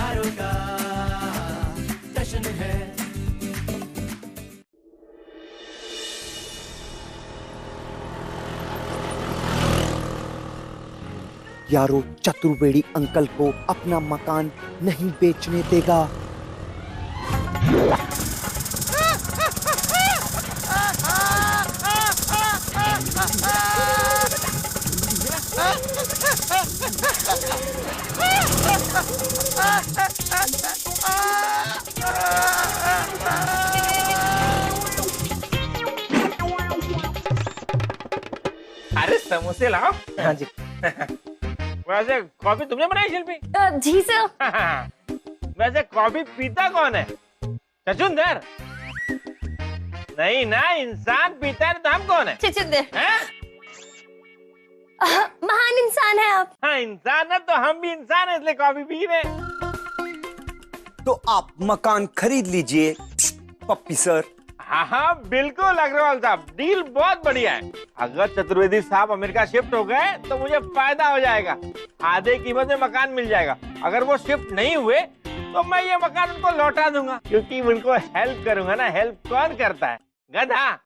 यारों का जश्न है। यारो चतुर्वेदी अंकल को अपना मकान नहीं बेचने देगा। अरे समोसे लाओ। हाँ जी। वैसे कॉफी तुमने बनाई शिल्पी? जी सर। वैसे कॉफी पीता कौन है? चचुंदर? नहीं ना, इंसान पीता है तो हम कौन है? चचुंदर। हैं? महान इंसान है आप। हाँ इंसान है तो हम भी इंसान है, इसलिए कॉफी पी रहे हैं। तो आप मकान खरीद लीजिए पप्पी सर। हाँ हाँ बिल्कुल अग्रवाल साहब, डील बहुत बढ़िया है। अगर चतुर्वेदी साहब अमेरिका शिफ्ट हो गए तो मुझे फायदा हो जाएगा, आधे कीमत में मकान मिल जाएगा। अगर वो शिफ्ट नहीं हुए तो मैं ये मकान उनको लौटा दूंगा, क्योंकि उनको हेल्प करूंगा ना। हेल्प कौन करता है? गधा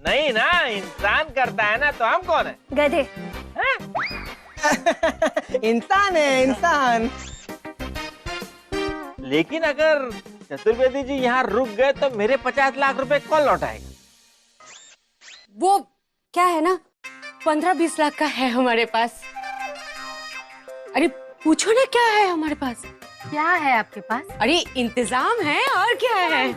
नहीं ना, इंसान करता है ना। तो हम कौन है? गधे। इंसान है इंसान। लेकिन अगर चतुर्वेदी जी यहाँ रुक गए तो मेरे 50 लाख रुपए कौन लौटाएगा? वो क्या है ना, 15-20 लाख का है हमारे पास। अरे पूछो ना क्या है हमारे पास। क्या है आपके पास? अरे इंतजाम है और क्या है।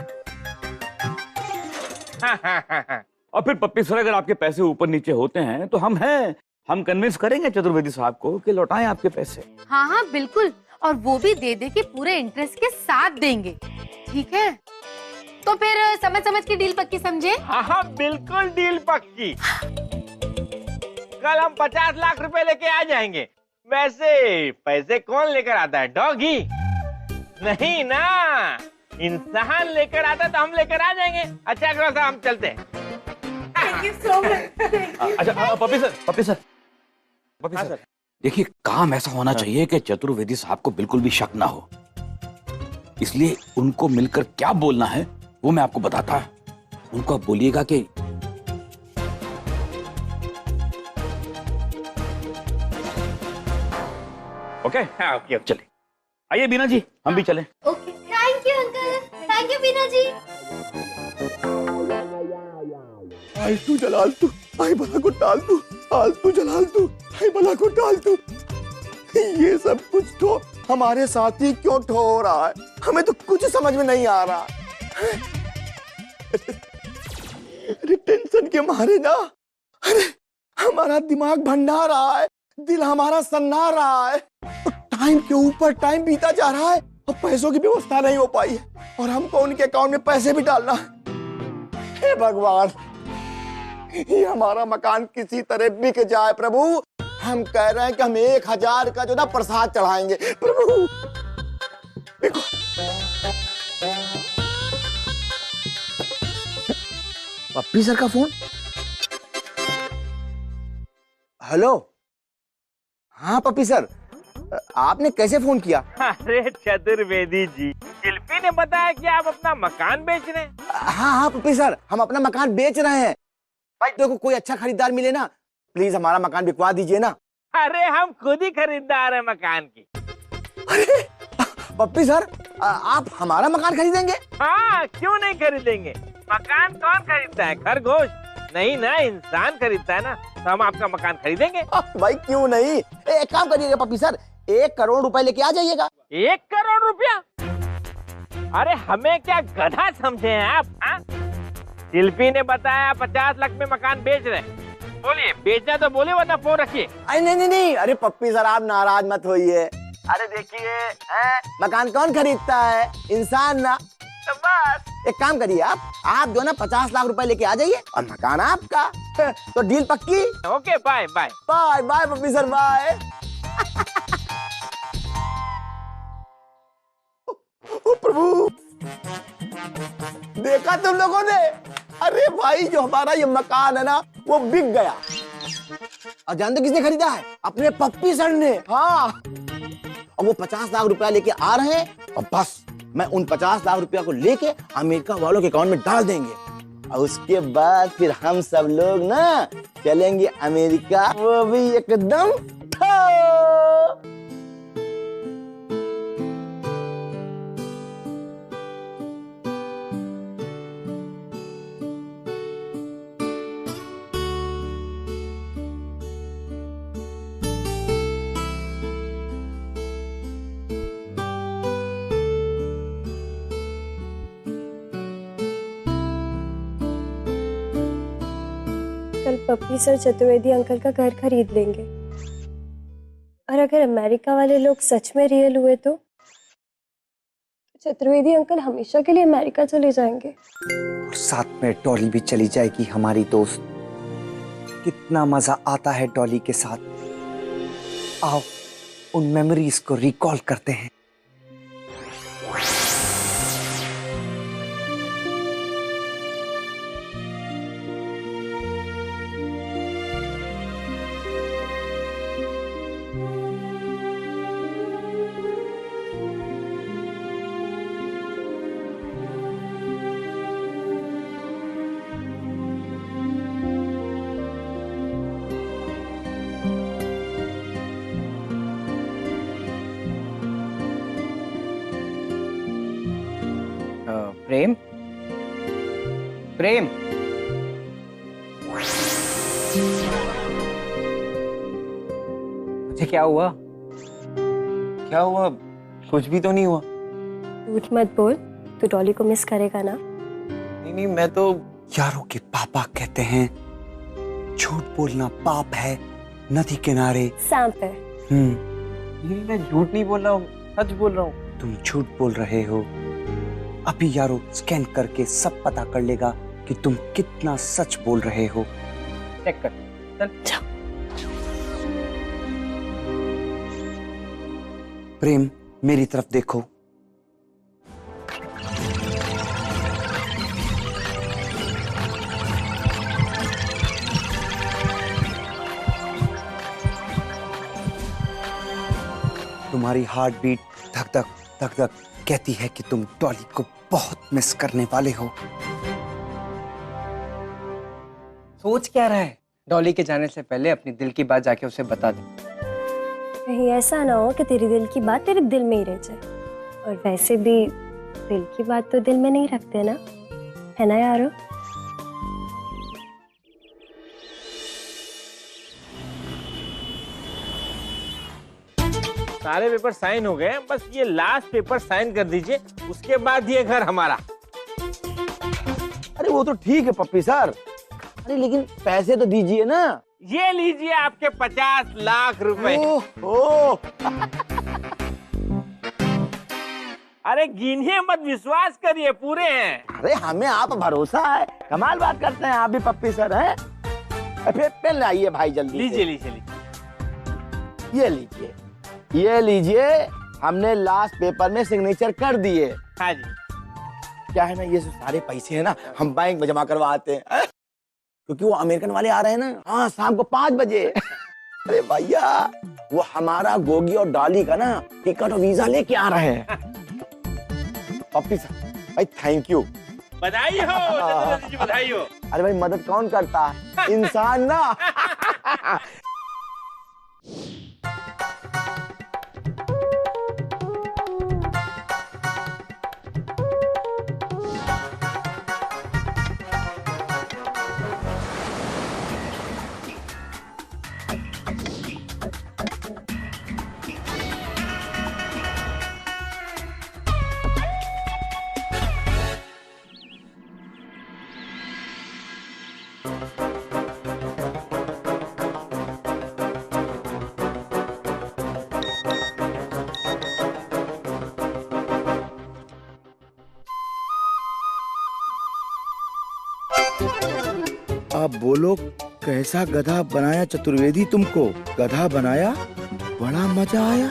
और फिर पप्पी सर अगर आपके पैसे ऊपर नीचे होते हैं तो हम हैं, हम कन्विंस करेंगे चतुर्वेदी साहब को कि लौटाएं आपके पैसे। हाँ हाँ बिल्कुल, और वो भी दे दे के पूरे इंटरेस्ट के साथ देंगे, ठीक है? तो फिर समझ समझ की डील पक्की समझे? हाँ हाँ बिल्कुल डील पक्की। कल हम 50 लाख रुपए लेके आ जाएंगे। वैसे पैसे कौन लेकर आता है? डॉगी नहीं ना, इंसान लेकर आता तो हम लेकर आ जाएंगे। अच्छा अग्रवाल साहब हम चलते हैं। अच्छा पप्पी सर देखिए, काम ऐसा होना चाहिए कि चतुर्वेदी साहब को बिल्कुल भी शक ना हो, इसलिए उनको मिलकर क्या बोलना है वो मैं आपको बताता हूं। उनको आप बोलिएगा कि ओके। हाँ ओके चले आइए बीना जी, हम भी चलें। Okay thank you uncle, thank you Beena ji. आई तू जलाल तू, आई भला को टाल तू, टाल तू जलाल तू, आई भला को टाल तू। ये सब कुछ तो हमारे साथ ही क्यों हो रहा है? हमें तो कुछ समझ में नहीं आ रहा। अरे टेंशन के मारे ना, अरे हमारा दिमाग भंडा रहा है, दिल हमारा सन्ना रहा है। टाइम के ऊपर टाइम बीता जा रहा है और पैसों की व्यवस्था नहीं हो पाई है, और हमको उनके अकाउंट में पैसे भी डालना है। हे भगवान, ये हमारा मकान किसी तरह बिक जाए प्रभु। हम कह रहे हैं कि हम 1000 का जो ना प्रसाद चढ़ाएंगे प्रभु। देखो पप्पी सर का फोन। हेलो, हाँ पप्पी सर, आपने कैसे फोन किया? अरे चतुर्वेदी जी, शिल्पी ने बताया कि आप अपना मकान बेच रहे हैं। हाँ हाँ पप्पी सर, हम अपना मकान बेच रहे हैं। भाई देखो, कोई अच्छा खरीदार मिले ना, प्लीज हमारा मकान बिकवा दीजिए ना। अरे हम खुद ही खरीदार है मकान की। अरे पप्पी सर, आप हमारा मकान खरीदेंगे? हाँ क्यों नहीं खरीदेंगे। मकान कौन खरीदता है? खरगोश नहीं ना, इंसान खरीदता है ना। तो हम आपका मकान खरीदेंगे। भाई क्यों नहीं, एक काम करिएगा पप्पी सर, 1 करोड़ रुपए लेके आ जाइएगा। 1 करोड़ रुपया? अरे हमें क्या गधा समझे हैं आप? हाँ? शिल्पी ने बताया 50 लाख में मकान बेच रहे हैं। बोलिए, बेचना तो बोले, वरना फोन रखिए। अरे नहीं नहीं नहीं, अरे पप्पी सर आप नाराज मत होइए। अरे देखिए, मकान कौन खरीदता है? इंसान ना। तो बस एक काम करिए, आप जो ना 50 लाख रुपए लेके आ जाइए और मकान आपका। तो डील पक्की। Okay bye bye. Bye bye Pappi sir, bye. ओ प्रभु, देखा तुम लोगों ने? अरे भाई, जो हमारा ये मकान है ना, वो बिक गया। और जानते किसने खरीदा है? अपने पप्पी सर ने। हाँ, और वो 50 लाख रुपया लेके आ रहे हैं और बस मैं उन 50 लाख रुपया को लेके अमेरिका वालों के अकाउंट में डाल देंगे और उसके बाद फिर हम सब लोग ना चलेंगे अमेरिका, वो भी एकदम ठो। कल पप्पी सर चतुर्वेदी अंकल का घर खरीद लेंगे और अगर अमेरिका वाले लोग सच में रियल हुए तो चतुर्वेदी अंकल हमेशा के लिए अमेरिका चले जाएंगे और साथ में डॉली भी चली जाएगी हमारी दोस्त। कितना मजा आता है डॉली के साथ। आओ उन मेमोरीज को रिकॉल करते हैं। प्रेम, प्रेम, मुझे क्या हुआ? क्या हुआ? कुछ भी तो नहीं हुआ। झूठ मत बोल, तू डॉली को मिस करेगा ना? नहीं नहीं, मैं तो यारों के पापा कहते हैं झूठ बोलना पाप है, नदी किनारे सांप है। नहीं, मैं झूठ नहीं बोल रहा हूँ, सच बोल रहा हूँ। तुम झूठ बोल रहे हो। अभी यारो स्कैन करके सब पता कर लेगा कि तुम कितना सच बोल रहे हो। चेक कर। चल। प्रेम, मेरी तरफ देखो। तुम्हारी हार्ट बीट धक धक धक धक कहती है कि तुम डॉली को बहुत मिस करने वाले हो। सोच क्या रहा है? डॉली के जाने से पहले अपनी दिल की बात जाके उसे बता दे। कहीं ऐसा ना हो कि तेरी दिल की बात तेरे दिल में ही रह जाए। और वैसे भी दिल की बात तो दिल में नहीं रखते ना, है ना यारो? सारे पेपर साइन हो गए, बस ये लास्ट पेपर साइन कर दीजिए, उसके बाद ये घर हमारा। अरे वो तो ठीक है पप्पी सर, अरे लेकिन पैसे तो दीजिए ना। ये लीजिए आपके 50 लाख रुपए। ओह अरे गिनिए मत, विश्वास करिए, पूरे हैं। अरे हमें आप भरोसा है, कमाल बात करते हैं आप भी पप्पी सर हैं। फिर पेन लाइए भाई जल्दी। लीजिए लीजिए लीजिए। ये लीजिए, ये लीजिए, हमने लास्ट पेपर में सिग्नेचर कर दिए। हाँ जी। क्या है ना, ये जो सारे पैसे हैं ना हम बैंक में जमा करवा आते हैं, क्योंकि वो अमेरिकन वाले आ रहे हैं ना, हाँ शाम को 5 बजे। अरे भैया वो हमारा गोगी और डॉली का ना टिकट और वीजा लेके आ रहे हैं। पप्पी सर भाई थैंक यू। बधाई हो चतुर्वेदी जी, बधाई हो। अरे भाई मदद कौन करता है, इंसान ना। अब बोलो कैसा गधा बनाया चतुर्वेदी तुमको? गधा बनाया, बड़ा मजा आया।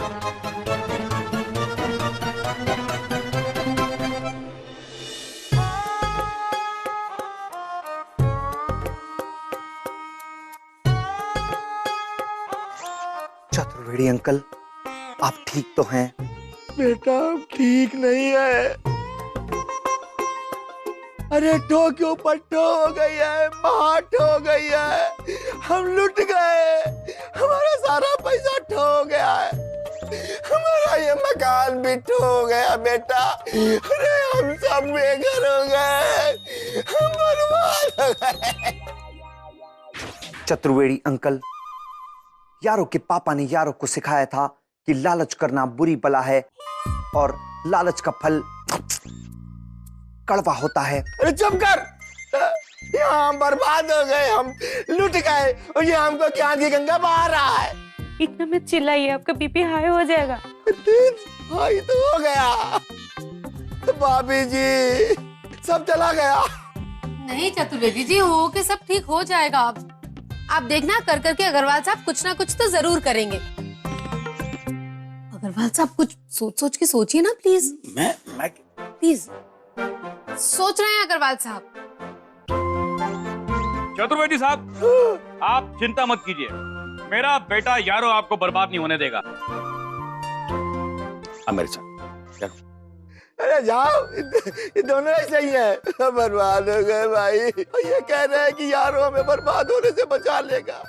चतुर्वेदी अंकल, आप ठीक तो हैं? बेटा अब ठीक नहीं है। अरे ठो के ऊपर ठो हो गई है, माठ हो गई है, हम लुट गए, हमारा सारा पैसा ठो हो गया है, हमारा ये मकान भी ठो हो गया बेटा। अरे हम सब बेघर हो गए, हम बर्बाद हो गए। चतुर्वेदी अंकल, यारो के पापा ने यारो को सिखाया था कि लालच करना बुरी बला है और लालच का फल कड़वा होता है। अरे चुप कर, यहाँ हम बर्बाद हो गए, हम लुट गए और ये हमको क्या की गंगा बहा रहा है। इतना मत चिल्लाइए, आपका बीपी हाई हो जाएगा। हाई तो हो गया, भाभी जी सब चला गया। नहीं चतुर्वेदी जी, हो के सब ठीक हो जाएगा। आप देखना, कर करके अग्रवाल साहब कुछ ना कुछ तो जरूर करेंगे। अग्रवाल साहब कुछ सोच सोच के सोचिए ना प्लीज। मैं प्लीज सोच रहे हैं अग्रवाल साहब। चतुर्वेदी साहब, आप चिंता मत कीजिए, मेरा बेटा यारो आपको बर्बाद नहीं होने देगा। अब मेरे साथ चलो। अरे जाओ, ये दोनों ही सही है। बर्बाद हो गए भाई, ये कह रहे हैं कि यारो हमें बर्बाद होने से बचा लेगा।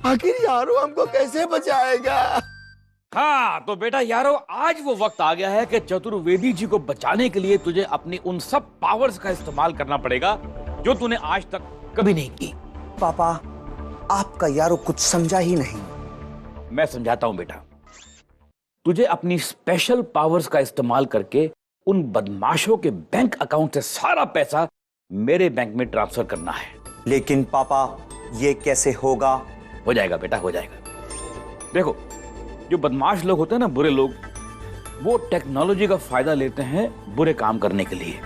आखिर यारो हमको कैसे बचाएगा? हाँ तो बेटा यारो, आज वो वक्त आ गया है कि चतुर्वेदी जी को बचाने के लिए तुझे अपनी उन सब पावर्स का इस्तेमाल करना पड़ेगा जो तूने आज तक कभी नहीं की। पापा, आपका यारो कुछ समझा ही नहीं। मैं समझाता हूं बेटा, तुझे अपनी स्पेशल पावर्स का इस्तेमाल करके उन बदमाशों के बैंक अकाउंट से सारा पैसा मेरे बैंक में ट्रांसफर करना है। लेकिन पापा, ये कैसे होगा? हो जाएगा बेटा, हो जाएगा। देखो, जो बदमाश लोग होते हैं ना, बुरे लोग, वो टेक्नोलॉजी का फायदा लेते हैं बुरे काम करने के लिए,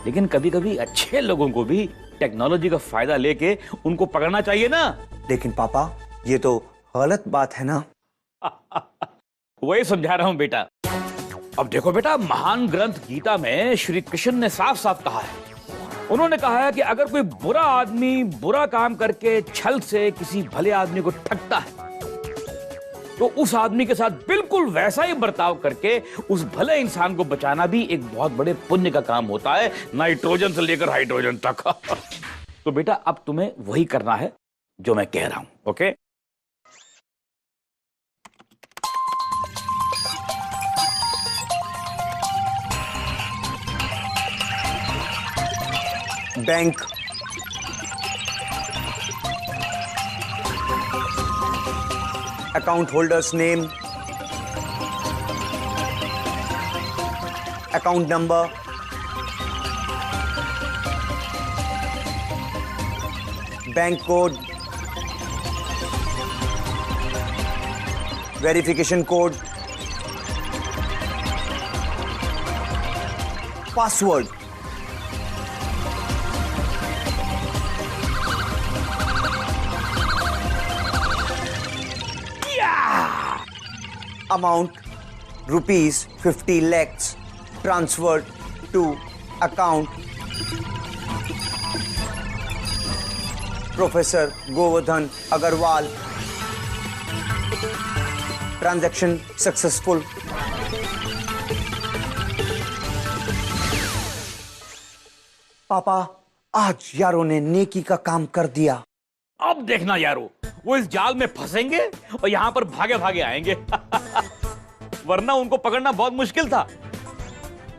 लेकिन कभी कभी अच्छे लोगों को भी टेक्नोलॉजी का फायदा लेके उनको पकड़ना चाहिए ना। लेकिन पापा, ये तो गलत बात है ना। वही समझा रहा हूं बेटा। अब देखो बेटा, महान ग्रंथ गीता में श्री कृष्ण ने साफ साफ कहा है, उन्होंने कहा है कि अगर कोई बुरा आदमी बुरा काम करके छल से किसी भले आदमी को ठगता है तो उस आदमी के साथ बिल्कुल वैसा ही बर्ताव करके उस भले इंसान को बचाना भी एक बहुत बड़े पुण्य का काम होता है, नाइट्रोजन से लेकर हाइड्रोजन तक। तो बेटा अब तुम्हें वही करना है जो मैं कह रहा हूं, okay? Bank, account holders name, account number, bank code, verification code, password. Amount ₹50 lakhs transferred to account Professor Govardhan Agarwal. Transaction successful. पापा, आज यारो ने नेकी का काम कर दिया। अब देखना यारो, वो इस जाल में फंसेंगे और यहां पर भागे भागे आएंगे। वरना उनको पकड़ना बहुत मुश्किल था,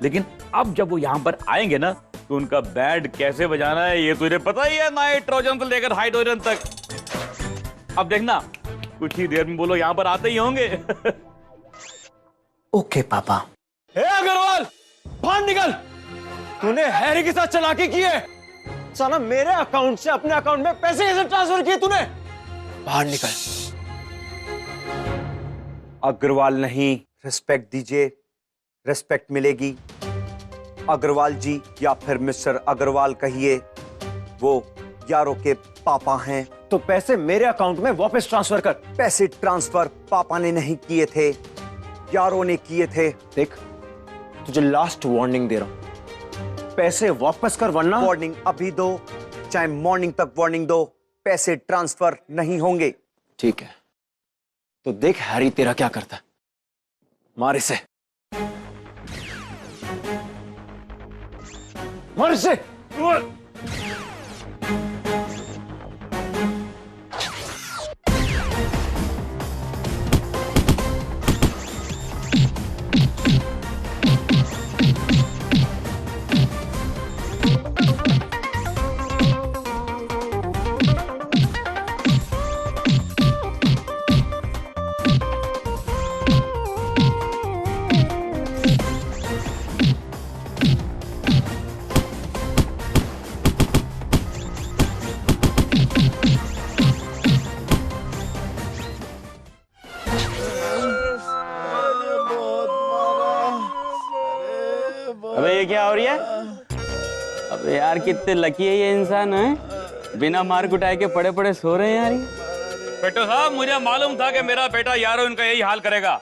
लेकिन अब जब वो यहां पर आएंगे ना तो उनका बैंड कैसे बजाना है ये तुझे पता ही है, नाइट्रोजन से लेकर हाइड्रोजन तक। अब देखना, कुछ ही देर में बोलो यहां पर आते ही होंगे। ओके पापा। हे अग्रवाल, बाहर निकल। तूने हैरी के साथ चालाकी की है। साला मेरे अकाउंट से अपने अकाउंट में पैसे कैसे ट्रांसफर किए तूने? बाहर निकल। अग्रवाल नहीं, रिस्पेक्ट दीजिए, रिस्पेक्ट मिलेगी। अग्रवाल जी या फिर मिस्टर अग्रवाल कहिए, वो यारो के पापा हैं। तो पैसे मेरे अकाउंट में वापस ट्रांसफर कर। पैसे ट्रांसफर पापा ने नहीं किए थे, यारो ने किए थे। देख, तुझे लास्ट वार्निंग दे रहा हूं, पैसे वापस कर वरना। वार्निंग अभी दो, चाहे मॉर्निंग तक वार्निंग दो, पैसे ट्रांसफर नहीं होंगे। ठीक है, तो देख हैरी तेरा क्या करता है। मार इसे, मार इसे। अबे ये क्या हो रही है? अबे यार कितने लकी है ये इंसान है, बिना मार कुटाए के पड़े पड़े सो रहे हैं यार ये। पेटो साहब, मुझे मालूम था कि मेरा बेटा यारो इनका यही हाल करेगा।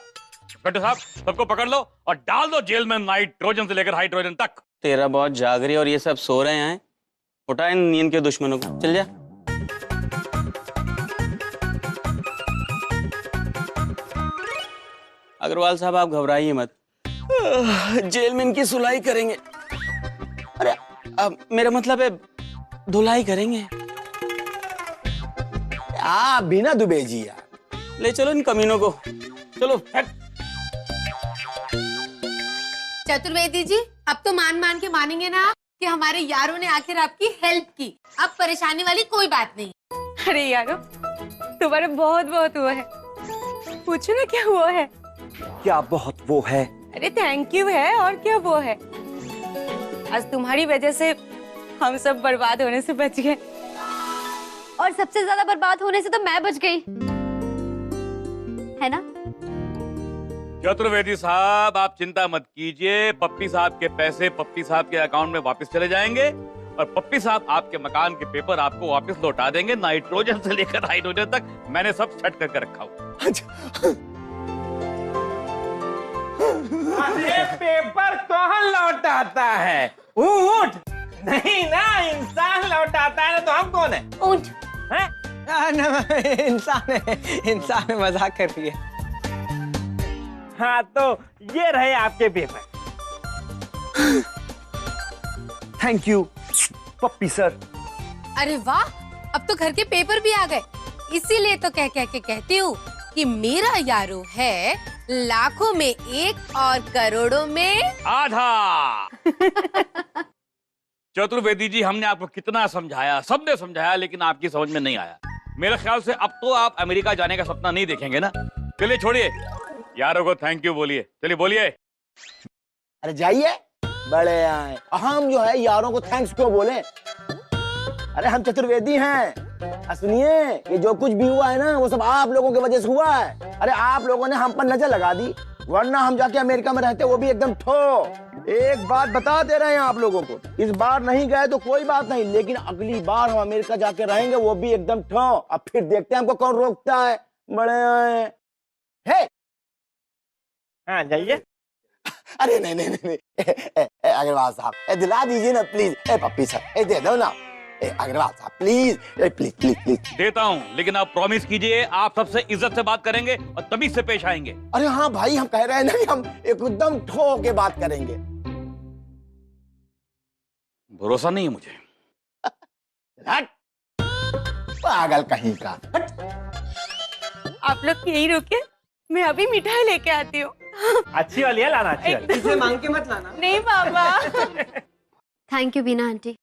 पेटो साहब, सबको पकड़ लो और डाल दो जेल में, नाइट्रोजन से लेकर हाइड्रोजन तक। तेरा बहुत जाग रही है और ये सब सो रहे हैं। उठा इन नींद के दुश्मनों को, चल जा। अग्रवाल साहब आप घबराइए मत, जेल में इनकी सुलाई करेंगे। अरे मेरा मतलब है धुलाई करेंगे। बिना दुबे जी यार, ले चलो इन कमीनों को, चलो। चतुर्वेदी जी, अब तो मान मान के मानेंगे ना कि हमारे यारों ने आखिर आपकी हेल्प की। अब परेशानी वाली कोई बात नहीं। अरे यारो, तुम्हारा बहुत बहुत हुआ है। पूछो ना क्या हुआ है। क्या बहुत वो है? अरे थैंक यू है, और क्या वो है। आज तुम्हारी वजह से हम सब बर्बाद होने से बच गए। और सबसे ज्यादा बर्बाद होने से तो मैं बच गई, है ना? चतुर्वेदी साहब, आप चिंता मत कीजिए। पप्पी साहब के पैसे पप्पी साहब के अकाउंट में वापस चले जाएंगे और पप्पी साहब आपके मकान के पेपर आपको वापस लौटा देंगे, नाइट्रोजन से लेकर हाइड्रोजन तक। मैंने सब सेट करके रखा हुआ। अरे पेपर कौन लौटाता है? ऊंट नहीं ना, इंसान लौटाता है ना। तो हम कौन है? ऊंट। इंसान में मजाक कर रही है। हाँ, तो ये रहे आपके paper. Thank you Pappi sir. अरे वाह, अब तो घर के पेपर भी आ गए। इसीलिए तो कह कह के कहती हूँ कि मेरा यारो है लाखों में एक और करोड़ों में आधा। चतुर्वेदी जी, हमने आपको कितना समझाया, सबने समझाया, लेकिन आपकी समझ में नहीं आया। मेरे ख्याल से अब तो आप अमेरिका जाने का सपना नहीं देखेंगे ना। चलिए छोड़िए, यारों को थैंक यू बोलिए। चलिए बोलिए। अरे जाइए, बड़े आए। हम जो है यारों को थैंक्स क्यों बोले? अरे हम चतुर्वेदी हैं। सुनिए, ये जो कुछ भी हुआ है ना, वो सब आप लोगों की वजह से हुआ है। अरे आप लोगों ने हम पर नजर लगा दी, वरना हम जाके अमेरिका में रहते, वो भी एकदम ठो। एक बात बता दे रहे हैं आप लोगों को, इस बार नहीं गए तो कोई बात नहीं, लेकिन अगली बार हम अमेरिका जाके रहेंगे, वो भी एकदम ठो। अब फिर देखते हैं हमको कौन रोकता है। बड़े आए। हे, हाँ जाइए। अरे नहीं नहीं नहीं, अग्रवाल साहब दिला दीजिए ना प्लीज। पप्पी सर दे दो ना। अग्रवाल साहब प्लीज प्लीज प्लीज प्लीज। देता हूँ, लेकिन आप प्रॉमिस कीजिए आप सबसे इज्जत से बात करेंगे और तमीज से पेश आएंगे। अरे हाँ भाई, हम कह रहे हैं ना कि हम एकदम ठो के बात करेंगे। भरोसा नहीं है मुझे। हट, पागल कहीं का। आप लोग यही रुके, मैं अभी मिठाई लेके आती हूँ। अच्छी वाली है लाना, अच्छी वाली। इसे मांग के मत लाना। नहीं पापा। Thank you Beena aunty.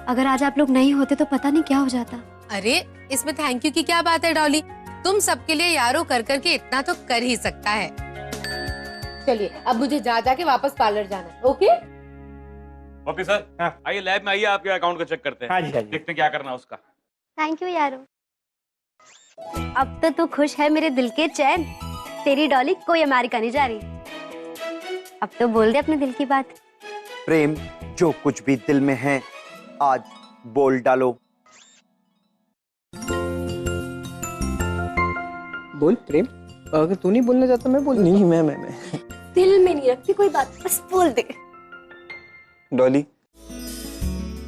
अगर आज आप लोग नहीं होते तो पता नहीं क्या हो जाता। अरे इसमें थैंक यू की क्या बात है डॉली? तुम सबके लिए यारो कर करके इतना तो कर ही सकता है। चलिए अब मुझे जा के वापस पार्लर जाना है। ओके पप्पी सर, हाँ। आइए लैब में आइए, आपके अकाउंट को चेक करते हैं। हाँ जी, हाँ जी। देखते हैं क्या करना है उसका। थैंक यू यारो। अब तो तू खुश है मेरे दिल के चैन। तेरी डॉली कोई अमेरिका नहीं जा रही। अब तो बोल दे अपने दिल की बात। प्रेम, जो कुछ भी दिल में है आज बोल डालो। बोल प्रेम, अगर तू नहीं बोलना चाहता मैं बोल। नहीं मैं दिल में नहीं रखती कोई बात, बस बोल दे। डॉली,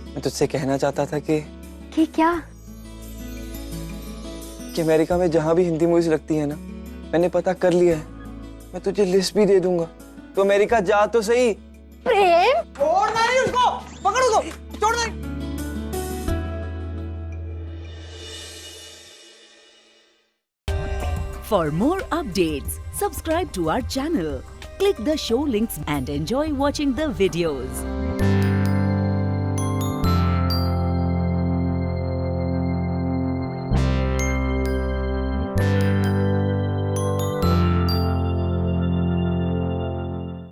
मैं तुझसे कहना चाहता था कि क्या? कि अमेरिका में जहां भी हिंदी मूवीज लगती है ना, मैंने पता कर लिया है, मैं तुझे लिस्ट भी दे दूंगा, तो अमेरिका जा तो सही। प्रेम छोड़ना नहीं उसको, पकड़ उसको, छोड़ना नहीं। For more updates, subscribe to our channel, click the show links and enjoy watching the videos.